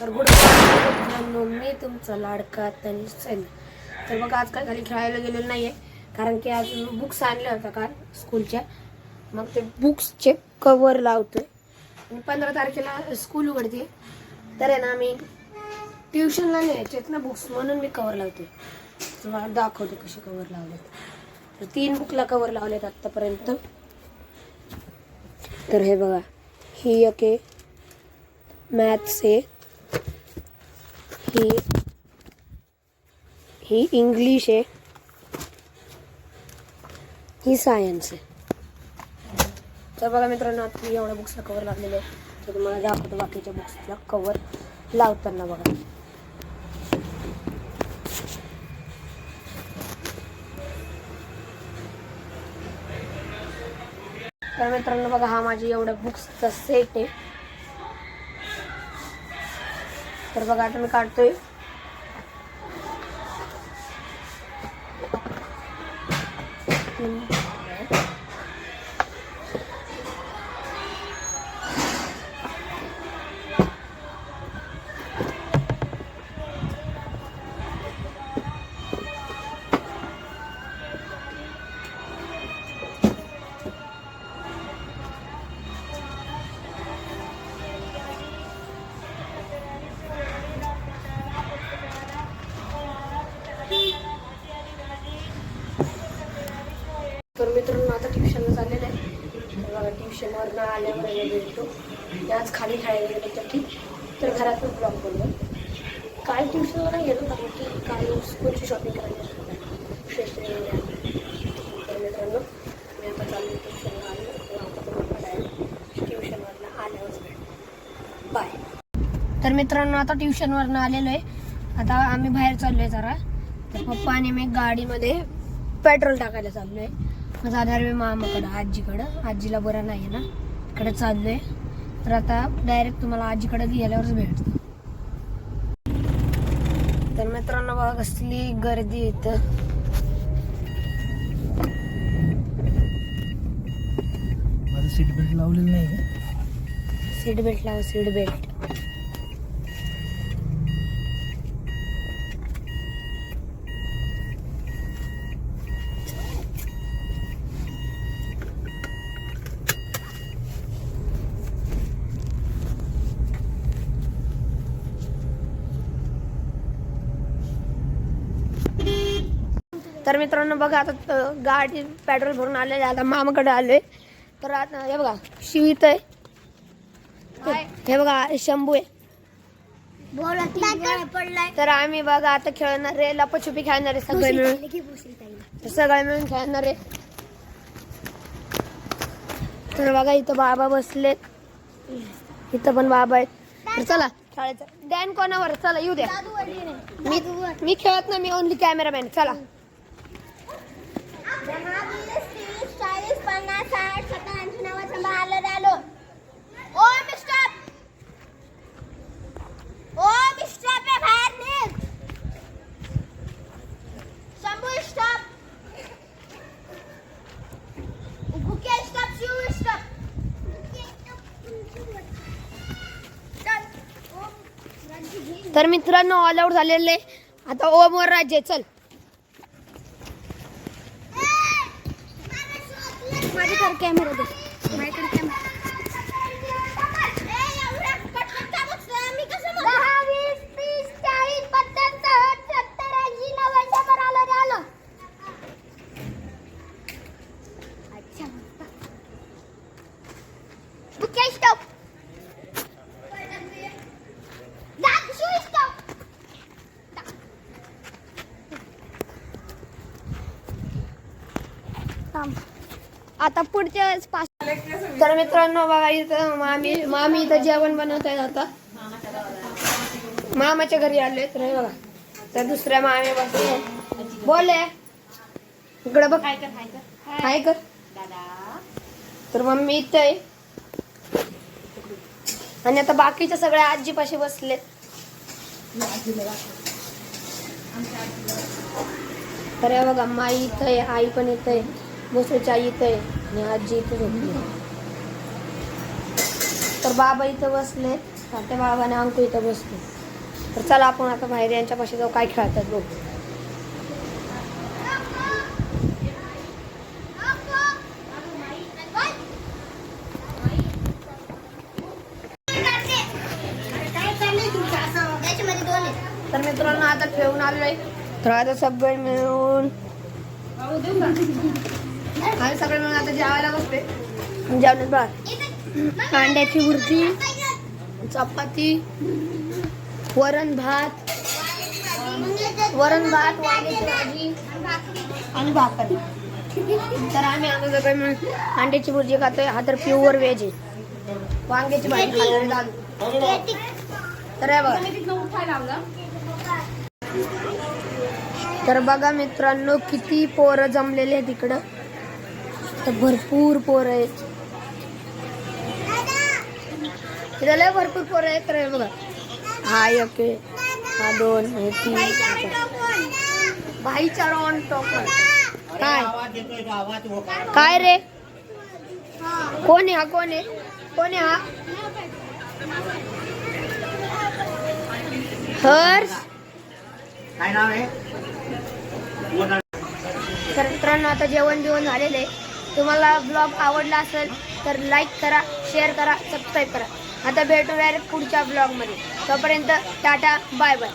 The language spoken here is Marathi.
तर गुड मॉर्निंग, मी तुमचा लाडका तनिष्क. तर बघा आज काय खाली खेळायला गेलेलं नाहीये, कारण की आज बुक्स आणल्या होत्या काल स्कूलच्या. मग ते बुक्सचे कवर लावतोय आणि 15 तारखेला स्कूल उघडते. तर आहे ना मी ट्युशनला न्यायचेत ना बुक्स, म्हणून मी कवर लावते. तुम्हाला दाखवते कसे कवर लावलेत. तर 3 बुकला कवर लावलेत आत्तापर्यंत. तर हे बघा, ही एक आहे मॅथ्स आहे, ही इंग्लिश आहे, ही सायन्स आहे. तर बघा मित्रांनो, आता एवढ्या बुक्सला कवर लागलेलं आहे. तर तुम्हाला दाखवतो बाकीच्या बुक्सला कवर लावताना. बघा तर मित्रांनो बघा, हा माझी एवढ्या बुक्सचा सेट आहे. तर बघा आता मी काढतोय. तर मित्रांनो आता ट्युशनला चाललेलं आहे. तर बघा ट्युशनवरनं आल्यावर भेटतो. आज खाली खेळायला गेलो तर ठीक, तर घरातून ब्लॉग बनलो. काल ट्युशनला गेलो कारण की काल स्कूलची शॉपिंग करायला स्टेशनरी. तर मित्रांनो मी आता चाललो ट्युशनला. ट्युशनवरनं आल्यावरच भेट. बाय. तर मित्रांनो आता ट्युशनवरनं आलेलो आहे. आता आम्ही बाहेर चाललो आहे जरा. तर पप्पा आणि मी गाडीमध्ये पेट्रोल टाकायला चाललो आहे. माझा आधार मी मामाकडं, आजीला बरं नाही आहे ना, तिकडे चाललो आहे. तर आता डायरेक्ट तुम्हाला आजीकडे गेल्यावरच भेटतो. तर मित्रांनो बघा कसली गर्दी इथं. माझं सीट बेल्ट लावलेलं नाही का? सीट बेल्ट लावा, सीट बेल्ट. तर मित्रांनो बघा आता गाडी पेट्रोल भरून आलेले, आता मामाकडे आलोय. तर आता हे बघा शिव इथं आहे, हे बघा शंभू आहे. तर आम्ही बघा आता खेळणार आहे, लपाछुपी खेळणार आहे सगळे मिळून. सगळे मिळून खेळणार आहे. तर बघा इथं बाबा बसलेत, इथं पण बाबा आहेत. तर चला खेळायचं. डॅन कोणावर, चला येऊ द्या. मी खेळत ना, मी ओनली कॅमेरामॅन. चला 30, 40, 50, 60, 70, 80, 90, 100 आलो. ओ मिस्टर पे बाहेर निघ. Shambhu stop. Bhuke stop. Shiv stop. तर मित्रांनो ऑल आउट झालेले. आता ओमवर राज्य. चल माझ्याकडे कॅमेरा दे. माझ्याकडे कॅमेरा. 10, 20, 30, 40, 50, 60, 70, 80, 90, 100 आलो. अच्छा बुके स्टॉप. आता पुढच्या पाच. तर मित्रांनो बघा इथं मामी इथं जेवण बनवत आहेत. आता मामाच्या घरी आलोय. तर हे बघा, तर दुसऱ्या मामी बसले. बोले इकडं बघ, हाय कर. तर मम्मी इथं आहे आणि आता बाकीच्या सगळ्या आजीपाशी बसलेत. तर हे बघा माई इथं आहे, आई पण इथं आहे, मोसळीची आई इथं आहे आणि आजी इथं झोपली. तर बाबा इथं बसले त्या बाबाने अंकू इथं बसतो. तर चला आपण आता बाहेर यांच्यापाशी जाऊ, काय खेळतात बघू. त्याच्यामध्ये 2 आहेत. तर मित्रांनो आता खेळून आलोय. तर आता सगळे मिळून आम्ही सगळे मिळून आता जेवायला बसते. जेवणात भात, कांद्याची भुर्जी, चपाती, वरण भात, वांग्याची भाजी आणि भाकरी. तर आम्ही आता सगळे मिळून अंड्याची भुर्जी खातोय. हा तर प्युअर व्हेज आहे. वांग्याची भाजी खाणारे दादू. तर हे बघा. तर बघा मित्रांनो किती पोरं जमलेले आहेत तिकडं. तर भरपूर पोरं आहेत. इथं लय भरपूर पोरं आहेत. तर हे बघा, हा 1 आहे, हा 2, हे 3. भाईचार ऑन टॉपर. काय रे, कोण आहे हा? कोण आहे हा? हर्ष. काय नाव आहे? तर मित्रांनो आता जेवण झालेलं आहे. तुम्हाला ब्लॉग आवडला असेल तर लाईक करा, शेअर करा, सबस्क्राईब करा. आता भेटूया पुढच्या ब्लॉगमध्ये. तोपर्यंत टाटा, बाय बाय.